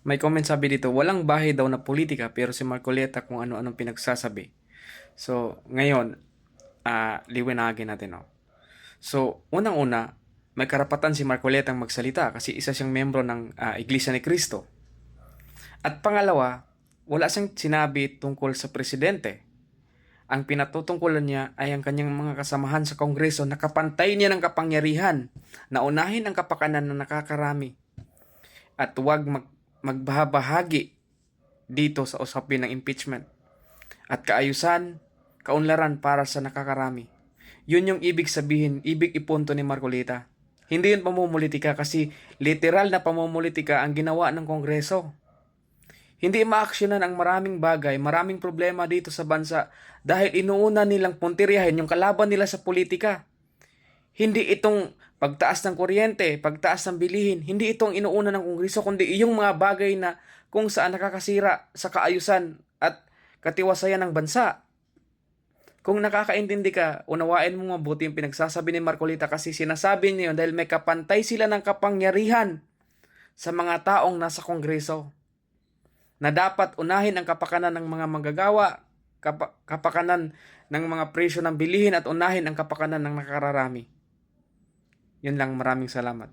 May comment sabi dito, walang bahay daw na politika pero si Marcoleta kung ano-anong pinagsasabi. So, ngayon, liwanagin natin. No? So, unang-una, may karapatan si Marcoleta ang magsalita kasi isa siyang membro ng Iglesia ni Cristo. At pangalawa, wala siyang sinabi tungkol sa presidente. Ang pinatutungkulan niya ay ang kanyang mga kasamahan sa Kongreso na kapantay niya ng kapangyarihan na unahin ang kapakanan na nakakarami at huwag magbahagi dito sa usapin ng impeachment at kaayusan, kaunlaran para sa nakakarami. Yun yung ibig sabihin, ibig ipunto ni Marcolita. Hindi yun pamumulitika kasi literal na pamumulitika ang ginawa ng Kongreso. Hindi maaksyonan ang maraming bagay, maraming problema dito sa bansa dahil inuuna nilang puntiryahin yung kalaban nila sa politika. Hindi itong pagtaas ng kuryente, pagtaas ng bilihin, hindi itong inuuna ng Kongreso, kundi yung mga bagay na kung saan nakakasira sa kaayusan at katiwasayan ng bansa. Kung nakakaintindi ka, unawain mo mabuti yung pinagsasabi ni Marcolita kasi sinasabi niyo dahil may kapantay sila ng kapangyarihan sa mga taong nasa Kongreso na dapat unahin ang kapakanan ng mga manggagawa, kapakanan ng mga presyo ng bilihin at unahin ang kapakanan ng nakararami. Yun lang, maraming salamat.